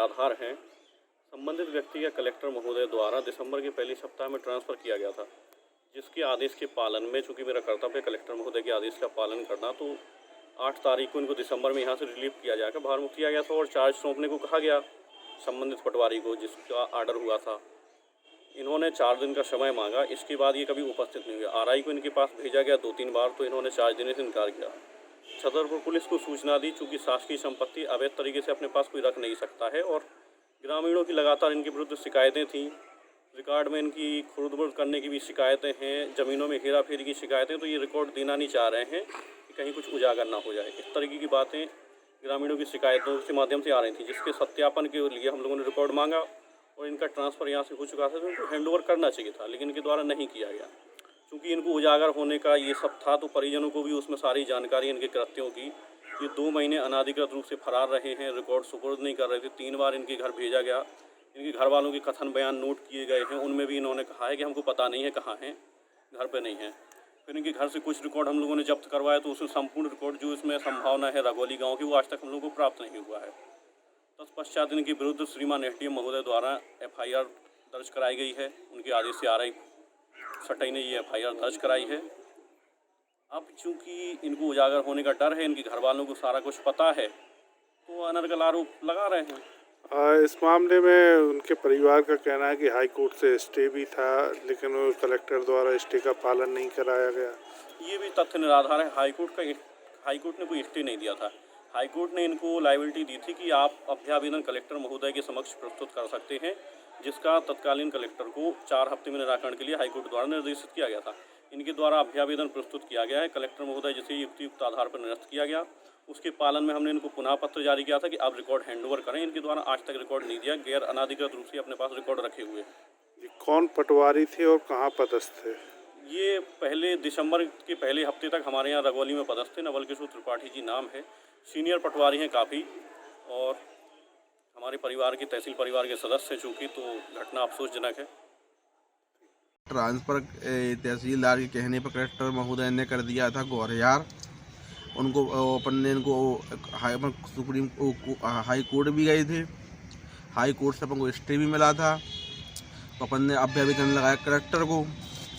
निराधार हैं। संबंधित व्यक्ति या कलेक्टर महोदय द्वारा दिसंबर के पहले सप्ताह में ट्रांसफ़र किया गया था, जिसके आदेश के पालन में चूँकि मेरा कर्तव्य है कलेक्टर महोदय के आदेश का पालन करना, तो 8 तारीख को इनको दिसंबर में यहाँ से रिलीव किया जाएगा, बाहर मुक्त किया गया था और चार्ज सौंपने को कहा गया संबंधित पटवारी को जिसका आर्डर हुआ था। इन्होंने 4 दिन का समय मांगा, इसके बाद ये कभी उपस्थित नहीं हुए। आरआई को इनके पास भेजा गया 2-3 बार, तो इन्होंने चार्ज देने से इनकार किया। छतरपुर पुलिस को सूचना दी, चूँकि शासकीय संपत्ति अवैध तरीके से अपने पास कोई रख नहीं सकता है और ग्रामीणों की लगातार इनके विरुद्ध शिकायतें थीं। रिकॉर्ड में इनकी खुर्द-बुर्द करने की भी शिकायतें हैं, ज़मीनों में हेरा-फेरी की शिकायतें, तो ये रिकॉर्ड देना नहीं चाह रहे हैं कि कहीं कुछ उजागर ना हो जाए। इस तरीके की बातें ग्रामीणों की शिकायतों के माध्यम से आ रही थी, जिसके सत्यापन के लिए हम लोगों ने रिकॉर्ड मांगा और इनका ट्रांसफ़र यहाँ से हो चुका था, तो इनको हैंडओवर करना चाहिए था, लेकिन इनके द्वारा नहीं किया गया। चूँकि इनको उजागर होने का ये सब था, तो परिजनों को भी उसमें सारी जानकारी इनके कृत्यों की। ये 2 महीने अनाधिकृत रूप से फरार रहे हैं, रिकॉर्ड सुपुर्द नहीं कर रहे थे। 3 बार इनके घर भेजा गया, इनके घर वालों के कथन बयान नोट किए गए हैं, उनमें भी इन्होंने कहा है कि हमको पता नहीं है कहाँ हैं, घर पे नहीं है। फिर इनके घर से कुछ रिकॉर्ड हम लोगों ने जब्त करवाया, तो उसमें संपूर्ण रिकॉर्ड जो इसमें संभावना है रगौली गांव की, वो आज तक हम लोगों को प्राप्त नहीं हुआ है। तत्पश्चात इनके विरुद्ध श्रीमान एसडीएम महोदय द्वारा एफआईआर दर्ज कराई गई है। उनके आदेश से आरआई सटाई ने ये एफआईआर दर्ज कराई है। अब चूँकि इनको उजागर होने का डर है, इनके घर वालों को सारा कुछ पता है, तो अनर्गल आरोप लगा रहे हैं। इस मामले में उनके परिवार का कहना है कि हाई कोर्ट से स्टे भी था, लेकिन वो कलेक्टर द्वारा स्टे का पालन नहीं कराया गया। ये भी तथ्य निराधार है। हाई कोर्ट ने कोई स्टे नहीं दिया था। हाई कोर्ट ने इनको लायबिलिटी दी थी कि आप अभ्यावेदन कलेक्टर महोदय के समक्ष प्रस्तुत कर सकते हैं, जिसका तत्कालीन कलेक्टर को 4 हफ्ते में निराकरण के लिए हाई कोर्ट द्वारा निर्देशित किया गया था। इनके द्वारा अभ्यावेदन प्रस्तुत किया गया है, कलेक्टर महोदय जिसे युक्तियुक्त आधार पर निरस्त किया गया, उसके पालन में हमने इनको पुनः पत्र जारी किया था कि आप रिकॉर्ड हैंडओवर करें। इनके द्वारा आज तक रिकॉर्ड नहीं दिया, गैर अनाधिकृत रूप से अपने पास रिकॉर्ड रखे हुए। कौन पटवारी थे और कहाँ पदस्थ थे? ये पहले दिसंबर के पहले हफ्ते तक हमारे यहाँ रगौली में पदस्थ थे। नवल किशोर त्रिपाठी जी नाम है, सीनियर पटवारी हैं काफ़ी, और हमारे परिवार के तहसील परिवार के सदस्य हैं, चूँकि तो घटना अफसोसजनक है। ट्रांसफ़र तहसीलदार के कहने पर कलेक्टर महोदय ने कर दिया था गौरयार। उनको अपन ने इनको सुप्रीम हाई कोर्ट भी गए थे, हाई कोर्ट से अपन को स्टे भी मिला था। तो अपन ने अभ्यावेदन लगाया कलेक्टर को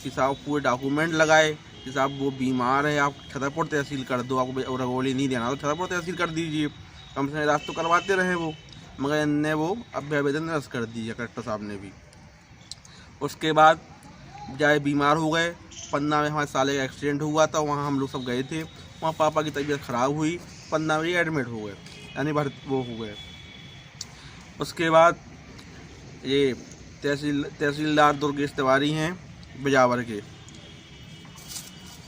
कि साहब पूरे डॉक्यूमेंट लगाए कि साहब वो बीमार है, आप छतरपुर तहसील कर दो, आपको रगौली नहीं देना तो छतरपुर तहसील कर दीजिए, कम से कम इलाज तो करवाते रहे वो। मगर इनने वो अभ्यावेदन रद्द कर दिया कलेक्टर साहब ने भी। उसके बाद जाए बीमार हो गए। 15 में हमारे साले का एक्सीडेंट हुआ था, वहाँ हम लोग सब गए थे। वहाँ पापा की तबीयत ख़राब हुई, 15 में एडमिट हो गए, यानी वो हो गए। उसके बाद ये तहसीलदार दुर्गेश तिवारी हैं बिजावर के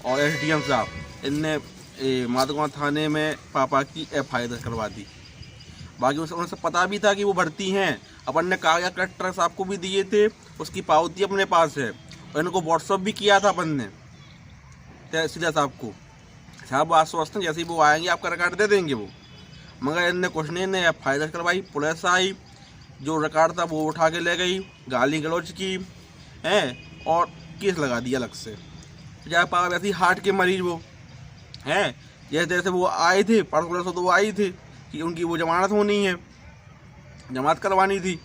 और एसडीएम साहब, इनने माधोगांव थाने में पापा की एफआईआर करवा दी। बाकी उन्हें सब पता भी था कि वो भर्ती हैं। अपन ने कागज कलेक्टर साहब को भी दिए थे, उसकी पावती अपने पास है, और इनको व्हाट्सअप भी किया था अपन ने तहसीलदार साहब को, साहब आश्वासन जैसे ही वो आएंगे आपका रिकॉर्ड दे देंगे वो। मगर इनने कुछ नहीं, ने एफआईआर करवाई, पुलिस आई, जो रिकॉर्ड था वो उठा के ले गई, गाली गलौज की हैं और केस लगा दिया अलग से। जहाँ पापा वैसे ही हार्ट के मरीज वो हैं, जैसे वो आए थे परसों तो वो आई थी कि उनकी वो जमानत होनी है, जमानत करवानी थी,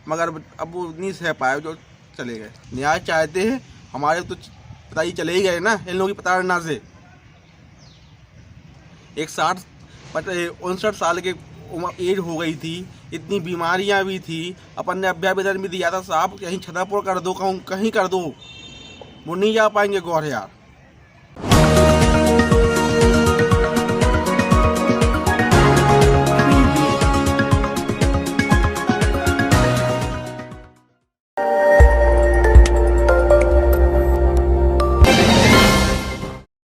मगर अब वो नहीं सह पाए, जो चले गए। न्याय चाहते हैं, हमारे तो पता ही चले ही गए ना इन लोगों की प्रताड़ना से। एक 59 साल के एज हो गई थी, इतनी बीमारियां भी थी, अपन ने अभ्यावेदन भी दिया था, साहब कहीं छतरपुर कर दो, कहीं कर दो, वो नहीं जा पाएंगे गौर यार।